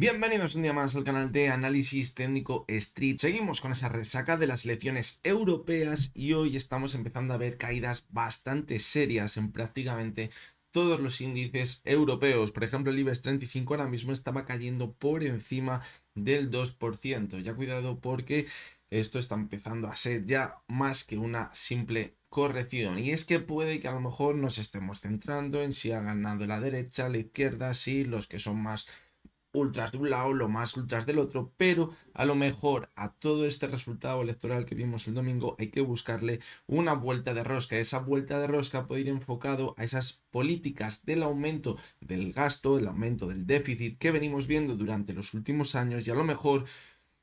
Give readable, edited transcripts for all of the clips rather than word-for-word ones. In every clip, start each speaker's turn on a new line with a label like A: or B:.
A: Bienvenidos un día más al canal de Análisis Técnico Street. Seguimos con esa resaca de las elecciones europeas y hoy estamos empezando a ver caídas bastante serias en prácticamente todos los índices europeos. Por ejemplo, el IBEX 35 ahora mismo estaba cayendo por encima del 2%. Ya cuidado porque esto está empezando a ser ya más que una simple corrección. Y es que puede que a lo mejor nos estemos centrando en si ha ganado la derecha, la izquierda, si los que son más ultras de un lado, lo más ultras del otro, pero a lo mejor a todo este resultado electoral que vimos el domingo hay que buscarle una vuelta de rosca. Esa vuelta de rosca puede ir enfocado a esas políticas del aumento del gasto, el aumento del déficit que venimos viendo durante los últimos años y a lo mejor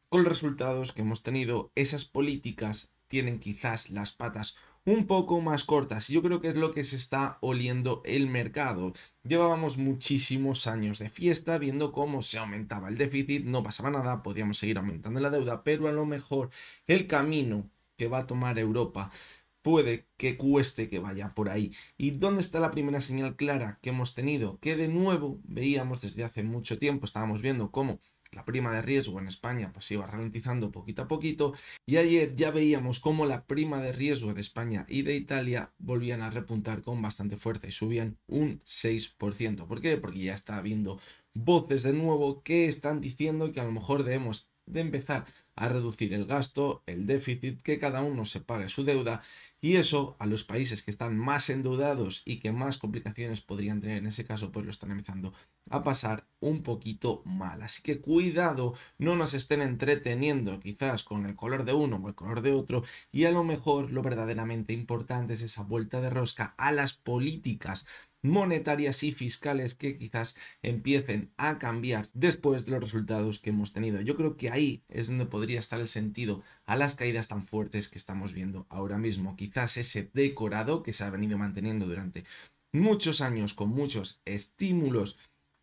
A: con los resultados que hemos tenido, esas políticas tienen quizás las patas un poco más cortas. Yo creo que es lo que se está oliendo el mercado. Llevábamos muchísimos años de fiesta viendo cómo se aumentaba el déficit, no pasaba nada, podíamos seguir aumentando la deuda, pero a lo mejor el camino que va a tomar Europa puede que cueste que vaya por ahí. ¿Y dónde está la primera señal clara que hemos tenido? Que de nuevo veíamos desde hace mucho tiempo, estábamos viendo cómo la prima de riesgo en España pues iba ralentizando poquito a poquito y ayer ya veíamos cómo la prima de riesgo de España y de Italia volvían a repuntar con bastante fuerza y subían un 6%. ¿Por qué? Porque ya está habiendo voces de nuevo que están diciendo que a lo mejor debemos de empezar a reducir el gasto, el déficit, que cada uno se pague su deuda y eso a los países que están más endeudados y que más complicaciones podrían tener en ese caso pues lo están empezando a pasar un poquito mal. Así que cuidado, no nos estén entreteniendo quizás con el color de uno o el color de otro y a lo mejor lo verdaderamente importante es esa vuelta de rosca a las políticas monetarias y fiscales que quizás empiecen a cambiar después de los resultados que hemos tenido. Yo creo que ahí es donde podría estar el sentido a las caídas tan fuertes que estamos viendo ahora mismo. Quizás ese decorado que se ha venido manteniendo durante muchos años con muchos estímulos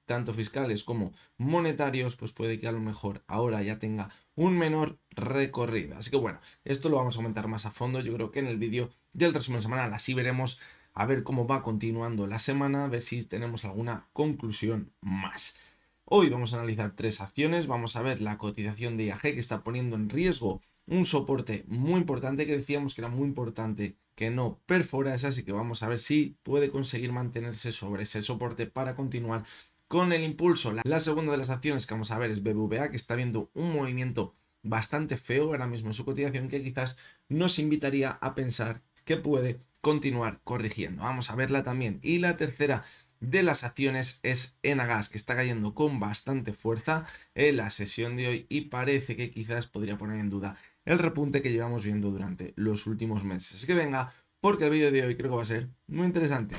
A: tanto fiscales como monetarios, pues puede que a lo mejor ahora ya tenga un menor recorrido. Así que bueno, esto lo vamos a comentar más a fondo. Yo creo que en el vídeo del resumen semanal así veremos a ver cómo va continuando la semana, a ver si tenemos alguna conclusión más. Hoy vamos a analizar tres acciones, vamos a ver la cotización de IAG que está poniendo en riesgo un soporte muy importante que decíamos que era muy importante que no perfora esa, así que vamos a ver si puede conseguir mantenerse sobre ese soporte para continuar con el impulso. La segunda de las acciones que vamos a ver es BBVA, que está viendo un movimiento bastante feo ahora mismo en su cotización que quizás nos invitaría a pensar que puede continuar corrigiendo. Vamos a verla también. Y la tercera de las acciones es Enagas, que está cayendo con bastante fuerza en la sesión de hoy y parece que quizás podría poner en duda el repunte que llevamos viendo durante los últimos meses. Así que venga, porque el vídeo de hoy creo que va a ser muy interesante.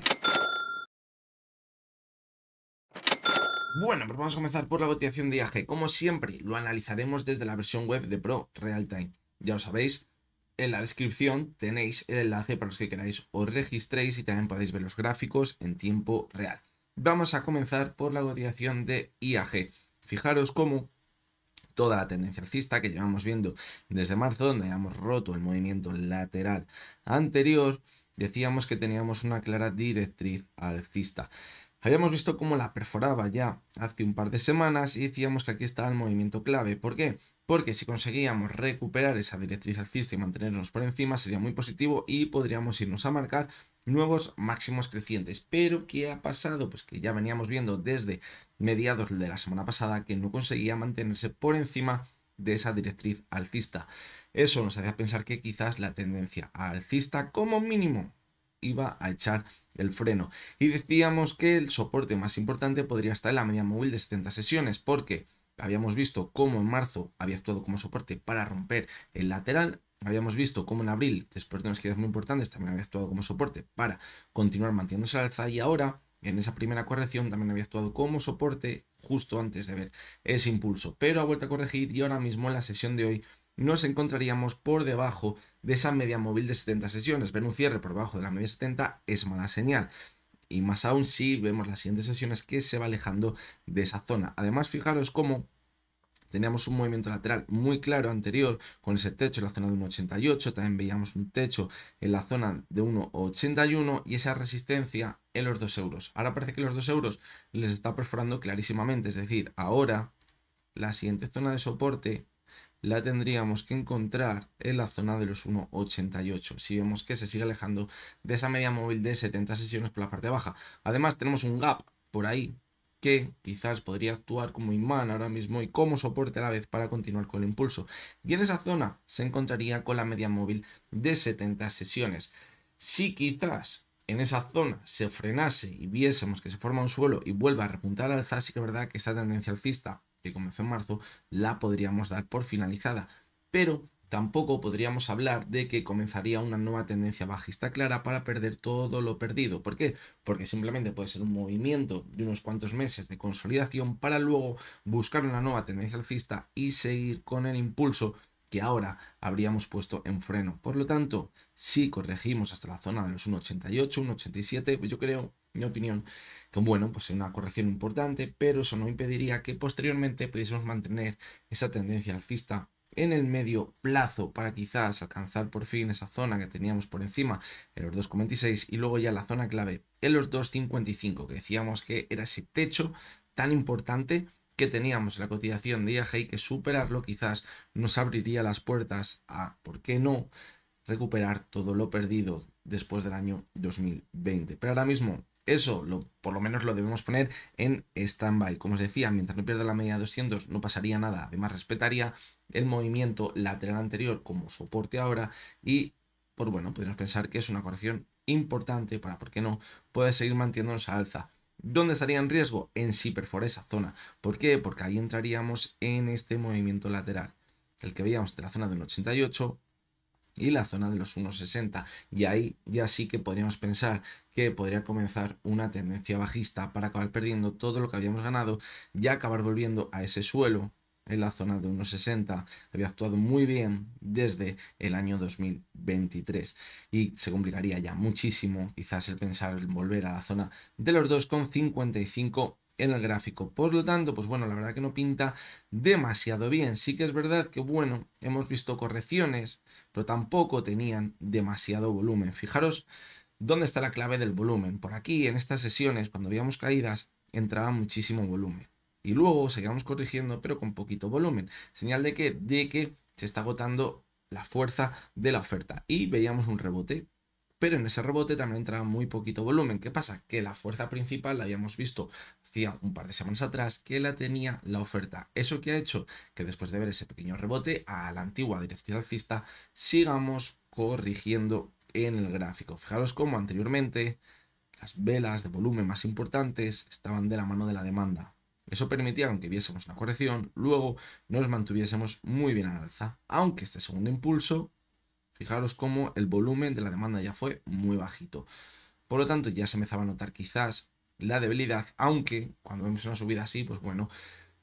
A: Bueno, pues vamos a comenzar por la cotización de IAG. Como siempre, lo analizaremos desde la versión web de Pro Realtime. Ya lo sabéis, en la descripción tenéis el enlace para los que queráis os registréis y también podéis ver los gráficos en tiempo real. Vamos a comenzar por la cotización de IAG. Fijaros cómo toda la tendencia alcista que llevamos viendo desde marzo, donde habíamos roto el movimiento lateral anterior, decíamos que teníamos una clara directriz alcista. Habíamos visto cómo la perforaba ya hace un par de semanas y decíamos que aquí estaba el movimiento clave. ¿Por qué? Porque si conseguíamos recuperar esa directriz alcista y mantenernos por encima sería muy positivo y podríamos irnos a marcar nuevos máximos crecientes. Pero ¿qué ha pasado? Pues que ya veníamos viendo desde mediados de la semana pasada que no conseguía mantenerse por encima de esa directriz alcista. Eso nos hacía pensar que quizás la tendencia alcista como mínimo iba a echar el freno. Y decíamos que el soporte más importante podría estar en la media móvil de 70 sesiones, porque habíamos visto cómo en marzo había actuado como soporte para romper el lateral. Habíamos visto cómo en abril, después de unas caídas muy importantes, también había actuado como soporte para continuar manteniéndose al alza y ahora, en esa primera corrección, también había actuado como soporte justo antes de ver ese impulso. Pero ha vuelto a corregir y ahora mismo en la sesión de hoy nos encontraríamos por debajo de esa media móvil de 70 sesiones. Ver un cierre por debajo de la media 70 es mala señal. Y más aún si vemos las siguientes sesiones que se va alejando de esa zona. Además, fijaros cómo teníamos un movimiento lateral muy claro anterior con ese techo en la zona de 1,88. También veíamos un techo en la zona de 1,81 y esa resistencia en los 2 euros. Ahora parece que los 2 euros les está perforando clarísimamente. Es decir, ahora la siguiente zona de soporte la tendríamos que encontrar en la zona de los 1,88. Si vemos que se sigue alejando de esa media móvil de 70 sesiones por la parte baja. Además tenemos un gap por ahí que quizás podría actuar como imán ahora mismo y como soporte a la vez para continuar con el impulso. Y en esa zona se encontraría con la media móvil de 70 sesiones. Si quizás en esa zona se frenase y viésemos que se forma un suelo y vuelva a repuntar al alza, sí que es verdad que esta tendencia alcista que comenzó en marzo la podríamos dar por finalizada, pero tampoco podríamos hablar de que comenzaría una nueva tendencia bajista clara para perder todo lo perdido. ¿Por qué? Porque simplemente puede ser un movimiento de unos cuantos meses de consolidación para luego buscar una nueva tendencia alcista y seguir con el impulso que ahora habríamos puesto en freno. Por lo tanto, si corregimos hasta la zona de los 1,88, 1,87, pues yo creo, mi opinión, que bueno, pues es una corrección importante, pero eso no impediría que posteriormente pudiésemos mantener esa tendencia alcista en el medio plazo para quizás alcanzar por fin esa zona que teníamos por encima en los 2,26 y luego ya la zona clave en los 2,55, que decíamos que era ese techo tan importante que teníamos en la cotización de IAG y que superarlo quizás nos abriría las puertas a, ¿por qué no?, recuperar todo lo perdido después del año 2020. Pero ahora mismo eso por lo menos lo debemos poner en stand-by. Como os decía, mientras no pierda la media de 200 no pasaría nada. Además respetaría el movimiento lateral anterior como soporte ahora y, pues bueno, podríamos pensar que es una corrección importante para, ¿por qué no?, poder seguir manteniéndonos a alza. ¿Dónde estaría en riesgo? En si perfora esa zona. ¿Por qué? Porque ahí entraríamos en este movimiento lateral, el que veíamos de la zona de un 88 y la zona de los 1,60, y ahí ya sí que podríamos pensar que podría comenzar una tendencia bajista para acabar perdiendo todo lo que habíamos ganado y acabar volviendo a ese suelo en la zona de 1,60 que había actuado muy bien desde el año 2023 y se complicaría ya muchísimo quizás el pensar en volver a la zona de los 2,55 en el gráfico. Por lo tanto, pues bueno, la verdad que no pinta demasiado bien. Sí que es verdad que, bueno, hemos visto correcciones, pero tampoco tenían demasiado volumen. Fijaros dónde está la clave del volumen. Por aquí, en estas sesiones, cuando veíamos caídas, entraba muchísimo volumen. Y luego seguíamos corrigiendo, pero con poquito volumen. Señal de que, se está agotando la fuerza de la oferta. Y veíamos un rebote. Pero en ese rebote también entraba muy poquito volumen. ¿Qué pasa? Que la fuerza principal la habíamos visto hacía un par de semanas atrás, que la tenía la oferta. Eso que ha hecho que después de ver ese pequeño rebote a la antigua dirección alcista, sigamos corrigiendo en el gráfico. Fijaros cómo anteriormente las velas de volumen más importantes estaban de la mano de la demanda. Eso permitía, aunque viésemos una corrección, luego nos mantuviésemos muy bien al alza. Aunque este segundo impulso, fijaros cómo el volumen de la demanda ya fue muy bajito. Por lo tanto, ya se empezaba a notar quizás la debilidad, aunque cuando vemos una subida así, pues bueno,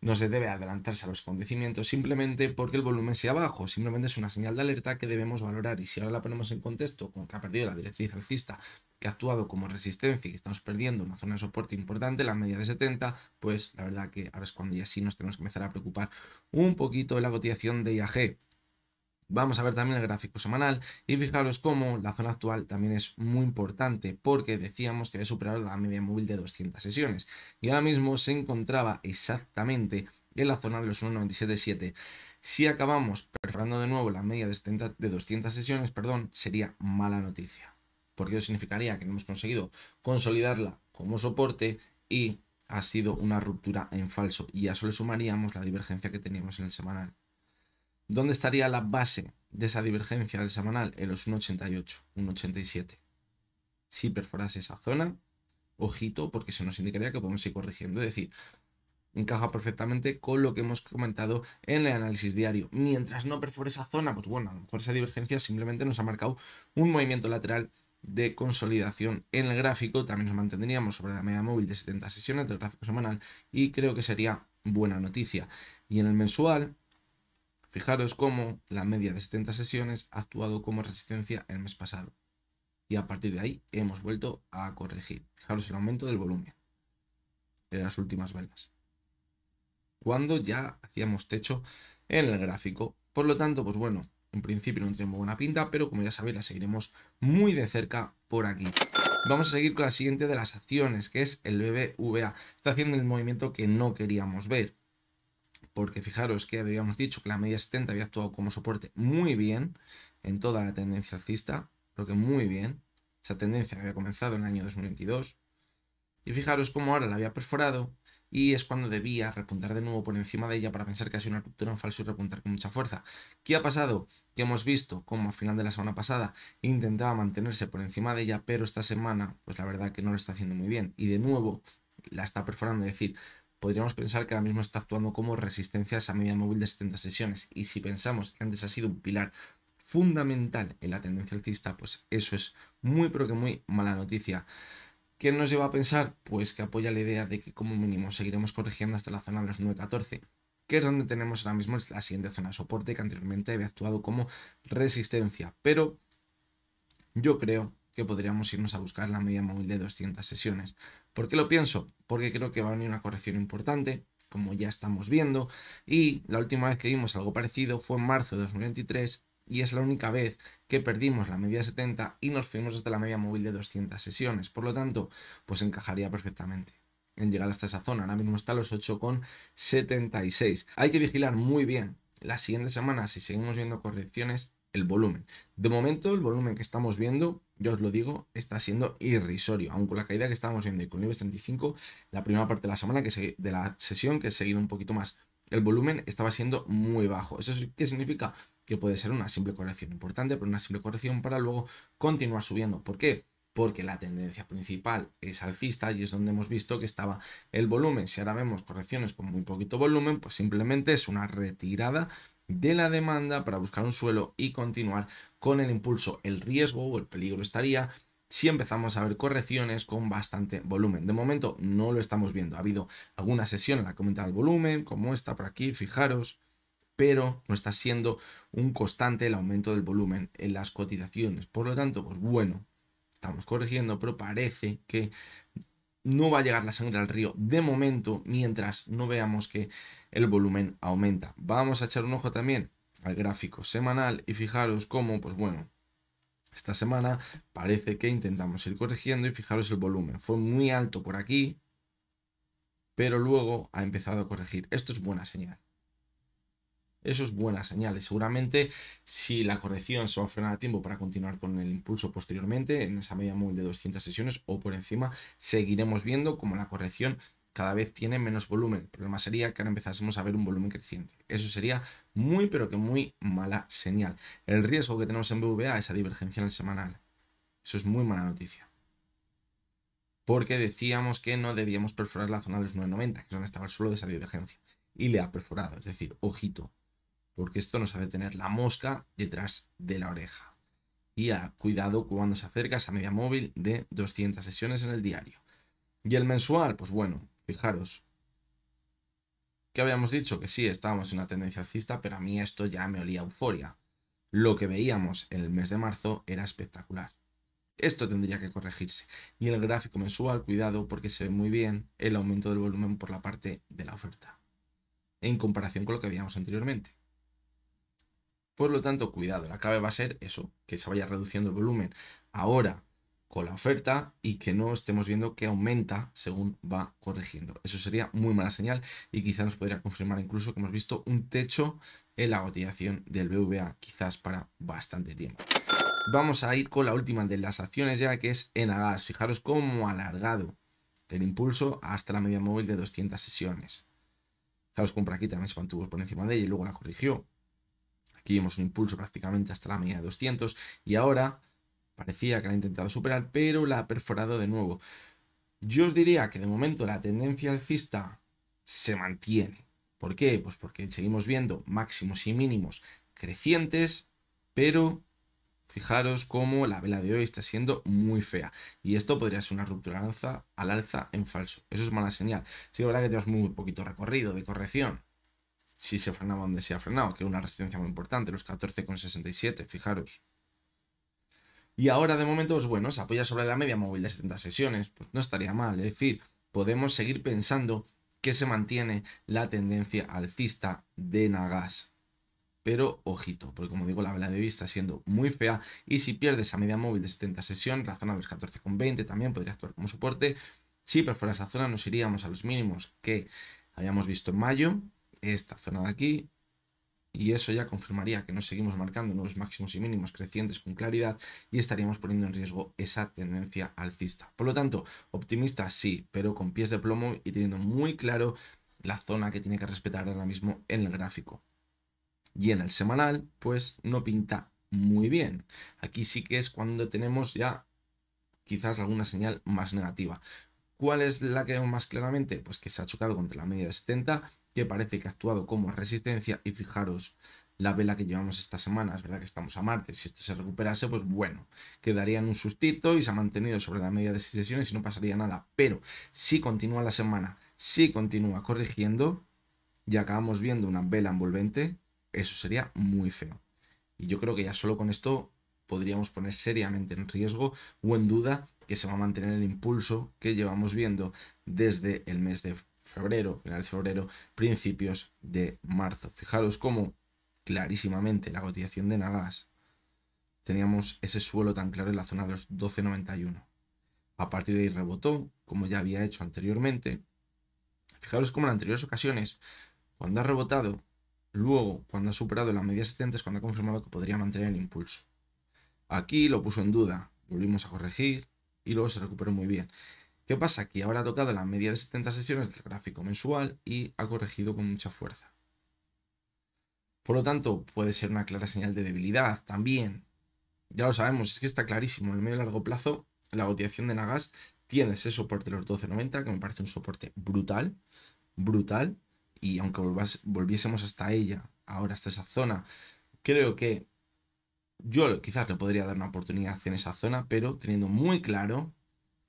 A: no se debe adelantarse a los acontecimientos simplemente porque el volumen sea bajo, simplemente es una señal de alerta que debemos valorar, y si ahora la ponemos en contexto con que ha perdido la directriz alcista, que ha actuado como resistencia y que estamos perdiendo una zona de soporte importante, la media de 70, pues la verdad que ahora es cuando ya sí nos tenemos que empezar a preocupar un poquito de la cotización de IAG. Vamos a ver también el gráfico semanal y fijaros cómo la zona actual también es muy importante porque decíamos que había superado la media móvil de 200 sesiones y ahora mismo se encontraba exactamente en la zona de los 1,97,7. Si acabamos perforando de nuevo la media de 200 sesiones, sería mala noticia, porque eso significaría que no hemos conseguido consolidarla como soporte y ha sido una ruptura en falso, y a eso le sumaríamos la divergencia que teníamos en el semanal. ¿Dónde estaría la base de esa divergencia del semanal? En los 1,88, 1,87. Si perforase esa zona, ojito, porque eso nos indicaría que podemos ir corrigiendo. Es decir, encaja perfectamente con lo que hemos comentado en el análisis diario. Mientras no perfore esa zona, pues bueno, a lo mejor esa divergencia simplemente nos ha marcado un movimiento lateral de consolidación en el gráfico. También nos mantendríamos sobre la media móvil de 70 sesiones del gráfico semanal y creo que sería buena noticia. Y en el mensual, fijaros cómo la media de 70 sesiones ha actuado como resistencia el mes pasado. Y a partir de ahí hemos vuelto a corregir. Fijaros el aumento del volumen en las últimas velas, cuando ya hacíamos techo en el gráfico. Por lo tanto, pues bueno, en principio no tenemos buena pinta, pero como ya sabéis, la seguiremos muy de cerca por aquí. Vamos a seguir con la siguiente de las acciones, que es el BBVA. Está haciendo el movimiento que no queríamos ver. porque fijaros que habíamos dicho que la media 70 había actuado como soporte muy bien en toda la tendencia alcista, creo que muy bien. Esa tendencia había comenzado en el año 2022. Y fijaros cómo ahora la había perforado y es cuando debía repuntar de nuevo por encima de ella para pensar que ha sido una ruptura en falso y repuntar con mucha fuerza. ¿Qué ha pasado? Que hemos visto cómo a final de la semana pasada intentaba mantenerse por encima de ella, pero esta semana, pues la verdad que no lo está haciendo muy bien. Y de nuevo la está perforando, es decir, podríamos pensar que ahora mismo está actuando como resistencia a esa media móvil de 70 sesiones. Y si pensamos que antes ha sido un pilar fundamental en la tendencia alcista, pues eso es muy pero que muy mala noticia. ¿Qué nos lleva a pensar? Pues que apoya la idea de que como mínimo seguiremos corrigiendo hasta la zona de los 9.14, que es donde tenemos ahora mismo la siguiente zona de soporte que anteriormente había actuado como resistencia. Pero yo creo que podríamos irnos a buscar la media móvil de 200 sesiones. ¿Por qué lo pienso? Porque creo que va a venir una corrección importante, como ya estamos viendo, y la última vez que vimos algo parecido fue en marzo de 2023, y es la única vez que perdimos la media 70 y nos fuimos hasta la media móvil de 200 sesiones. Por lo tanto, pues encajaría perfectamente en llegar hasta esa zona. Ahora mismo está a los 8,76. Hay que vigilar muy bien las siguientes semanas si seguimos viendo correcciones, el volumen. De momento, el volumen que estamos viendo, yo os lo digo, está siendo irrisorio. Aun con la caída que estábamos viendo y con el IBEX 35, la primera parte de la semana, de la sesión, que he seguido un poquito más, el volumen estaba siendo muy bajo. ¿Eso qué significa? Que puede ser una simple corrección importante, pero una simple corrección para luego continuar subiendo. ¿Por qué? Porque la tendencia principal es alcista y es donde hemos visto que estaba el volumen. Si ahora vemos correcciones con muy poquito volumen, pues simplemente es una retirada de la demanda para buscar un suelo y continuar con el impulso. El riesgo o el peligro estaría si empezamos a ver correcciones con bastante volumen. De momento no lo estamos viendo. Ha habido alguna sesión en la que aumenta el volumen, como esta por aquí, fijaros, pero no está siendo un constante el aumento del volumen en las cotizaciones. Por lo tanto, pues bueno, estamos corrigiendo, pero parece que no va a llegar la sangre al río de momento mientras no veamos que el volumen aumenta. Vamos a echar un ojo también al gráfico semanal y fijaros cómo, pues bueno, esta semana parece que intentamos ir corrigiendo y fijaros el volumen. Fue muy alto por aquí, pero luego ha empezado a corregir. Esto es buena señal. Eso es buena señal y seguramente si la corrección se va a frenar a tiempo para continuar con el impulso posteriormente en esa media móvil de 200 sesiones o por encima, seguiremos viendo como la corrección cada vez tiene menos volumen. El problema sería que ahora empezásemos a ver un volumen creciente. Eso sería muy pero que muy mala señal. El riesgo que tenemos en BVA es esa divergencia en el semanal. Eso es muy mala noticia. Porque decíamos que no debíamos perforar la zona de los 9.90, que es donde estaba el suelo de esa divergencia. Y le ha perforado, es decir, ojito, porque esto nos hace tener la mosca detrás de la oreja. Y cuidado cuando se acerca a esa media móvil de 200 sesiones en el diario. Y el mensual, pues bueno, fijaros, que habíamos dicho que sí, estábamos en una tendencia alcista, pero a mí esto ya me olía a euforia. Lo que veíamos en el mes de marzo era espectacular. Esto tendría que corregirse. Y el gráfico mensual, cuidado, porque se ve muy bien el aumento del volumen por la parte de la oferta, en comparación con lo que veíamos anteriormente. Por lo tanto, cuidado, la clave va a ser eso, que se vaya reduciendo el volumen ahora con la oferta y que no estemos viendo que aumenta según va corrigiendo. Eso sería muy mala señal y quizá nos podría confirmar incluso que hemos visto un techo en la cotización del BVA, quizás para bastante tiempo. Vamos a ir con la última de las acciones ya, que es Enagas. Fijaros cómo ha alargado el impulso hasta la media móvil de 200 sesiones. Fijaros como por aquí también se mantuvo por encima de ella y luego la corrigió. Aquí vimos un impulso prácticamente hasta la media de 200 y ahora parecía que la ha intentado superar, pero la ha perforado de nuevo. Yo os diría que de momento la tendencia alcista se mantiene. ¿Por qué? Pues porque seguimos viendo máximos y mínimos crecientes, pero fijaros cómo la vela de hoy está siendo muy fea. Y esto podría ser una ruptura al alza en falso. Eso es mala señal. Sí, es verdad que tenemos muy poquito recorrido de corrección. Si se frenaba donde se ha frenado, que es una resistencia muy importante, los 14,67, fijaros. Y ahora de momento, pues bueno, se apoya sobre la media móvil de 70 sesiones, pues no estaría mal. Es decir, podemos seguir pensando que se mantiene la tendencia alcista de Enagas. Pero ojito, porque como digo, la vela de hoy está siendo muy fea y si pierde esa media móvil de 70 sesiones, la zona de los 14,20 también podría actuar como soporte. Si perfora esa zona nos iríamos a los mínimos que habíamos visto en mayo esta zona de aquí. Y eso ya confirmaría que nos seguimos marcando nuevos máximos y mínimos crecientes con claridad y estaríamos poniendo en riesgo esa tendencia alcista. Por lo tanto, optimista sí, pero con pies de plomo y teniendo muy claro la zona que tiene que respetar ahora mismo en el gráfico. Y en el semanal, pues no pinta muy bien. Aquí sí que es cuando tenemos ya quizás alguna señal más negativa. ¿Cuál es la que vemos más claramente? Pues que se ha chocado contra la media de 70, que parece que ha actuado como resistencia. Y fijaros, la vela que llevamos esta semana, es verdad que estamos a martes, si esto se recuperase, pues bueno, quedaría en un sustito y se ha mantenido sobre la media de 6 sesiones y no pasaría nada. Pero si continúa la semana, si continúa corrigiendo y acabamos viendo una vela envolvente, eso sería muy feo. Y yo creo que ya solo con esto podríamos poner seriamente en riesgo o en duda que se va a mantener el impulso que llevamos viendo desde el mes de febrero, finales de febrero, principios de marzo. Fijaros cómo clarísimamente la cotización de Nagas teníamos ese suelo tan claro en la zona de los 12,91. A partir de ahí rebotó, como ya había hecho anteriormente. Fijaros cómo en anteriores ocasiones, cuando ha rebotado, luego cuando ha superado la media 70 es cuando ha confirmado que podría mantener el impulso. Aquí lo puso en duda, volvimos a corregir y luego se recuperó muy bien. ¿Qué pasa? Que ahora ha tocado la media de 70 sesiones del gráfico mensual y ha corregido con mucha fuerza. Por lo tanto, puede ser una clara señal de debilidad también. Ya lo sabemos, es que está clarísimo. En el medio y largo plazo, la cotización de Nagas tiene ese soporte de los 12,90, que me parece un soporte brutal, brutal. Y aunque volviésemos hasta ella, ahora hasta esa zona, creo que yo quizás le podría dar una oportunidad en esa zona, pero teniendo muy claro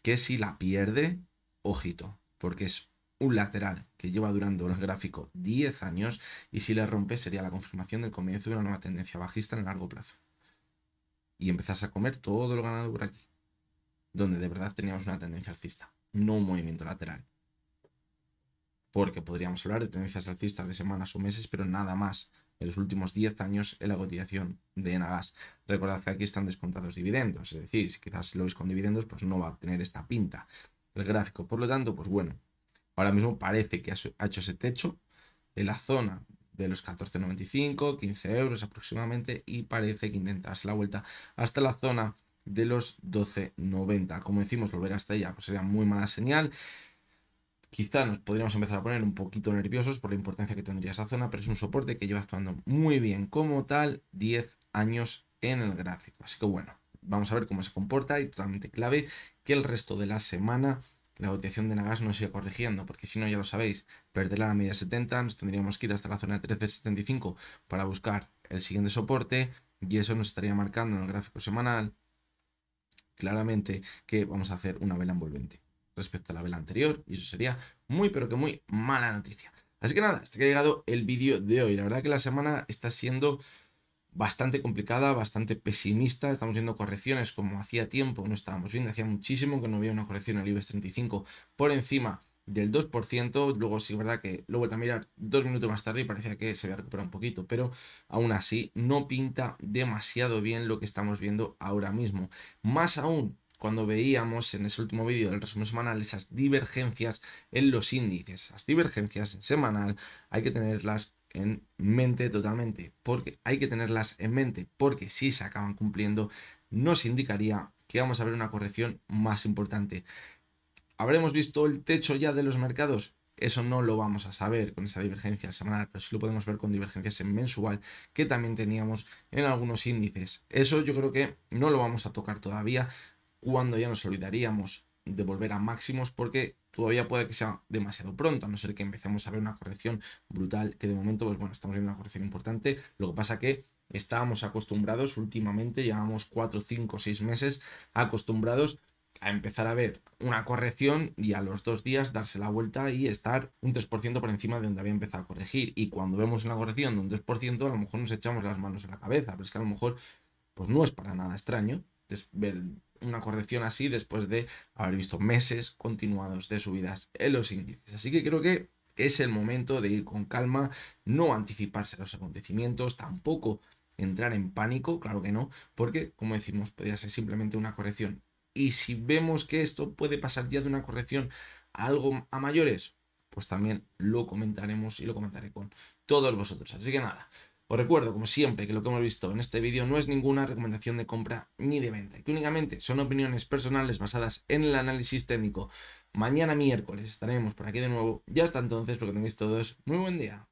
A: que si la pierde, ojito, porque es un lateral que lleva durando el gráfico 10 años y si le rompe sería la confirmación del comienzo de una nueva tendencia bajista en el largo plazo. Y empezás a comer todo lo ganado por aquí, donde de verdad teníamos una tendencia alcista, no un movimiento lateral. Porque podríamos hablar de tendencias alcistas de semanas o meses, pero nada más en los últimos 10 años en la cotización de Nagas. Recordad que aquí están descontados dividendos, es decir, si quizás lo veis con dividendos, pues no va a tener esta pinta el gráfico. Por lo tanto, pues bueno, ahora mismo parece que ha hecho ese techo en la zona de los 14,95, 15 euros aproximadamente, y parece que intenta darse la vuelta hasta la zona de los 12,90. Como decimos, volver hasta ella pues sería muy mala señal. Quizá nos podríamos empezar a poner un poquito nerviosos por la importancia que tendría esa zona, pero es un soporte que lleva actuando muy bien como tal 10 años en el gráfico. Así que bueno, vamos a ver cómo se comporta y totalmente clave que el resto de la semana la cotización de Nagas no siga corrigiendo, porque si no, ya lo sabéis, perderá la media 70, nos tendríamos que ir hasta la zona de 13,75 para buscar el siguiente soporte y eso nos estaría marcando en el gráfico semanal claramente que vamos a hacer una vela envolvente respecto a la vela anterior y eso sería muy pero que muy mala noticia. Así que nada, hasta que ha llegado el vídeo de hoy. La verdad que la semana está siendo bastante complicada, bastante pesimista. Estamos viendo correcciones como hacía tiempo no estábamos viendo, hacía muchísimo que no había una corrección en el IBEX 35 por encima del 2%. Luego sí es verdad que lo he vuelto a mirar 2 minutos más tarde y parecía que se había recuperado un poquito, pero aún así no pinta demasiado bien lo que estamos viendo ahora mismo. Más aún cuando veíamos en ese último vídeo del resumen semanal esas divergencias en los índices. Esas divergencias en semanal hay que tenerlas en mente totalmente, porque hay que tenerlas en mente, porque si se acaban cumpliendo nos indicaría que vamos a ver una corrección más importante. ¿Habremos visto el techo ya de los mercados? Eso no lo vamos a saber con esa divergencia semanal, pero sí lo podemos ver con divergencias en mensual que también teníamos en algunos índices. Eso yo creo que no lo vamos a tocar todavía, cuando ya nos olvidaríamos de volver a máximos, porque todavía puede que sea demasiado pronto, a no ser que empecemos a ver una corrección brutal, que de momento, pues bueno, estamos viendo una corrección importante. Lo que pasa que estábamos acostumbrados últimamente, llevamos 4, 5, 6 meses acostumbrados a empezar a ver una corrección y a los 2 días darse la vuelta y estar un 3% por encima de donde había empezado a corregir. Y cuando vemos una corrección de un 2%, a lo mejor nos echamos las manos en la cabeza, pero es que a lo mejor pues no es para nada extraño ver una corrección así después de haber visto meses continuados de subidas en los índices. Así que creo que es el momento de ir con calma, no anticiparse a los acontecimientos, tampoco entrar en pánico, claro que no, porque como decimos, podría ser simplemente una corrección. Y si vemos que esto puede pasar ya de una corrección a algo a mayores, pues también lo comentaremos y lo comentaré con todos vosotros. Así que nada, os recuerdo, como siempre, que lo que hemos visto en este vídeo no es ninguna recomendación de compra ni de venta, que únicamente son opiniones personales basadas en el análisis técnico. Mañana miércoles estaremos por aquí de nuevo. Y hasta entonces, porque tengáis todos muy buen día.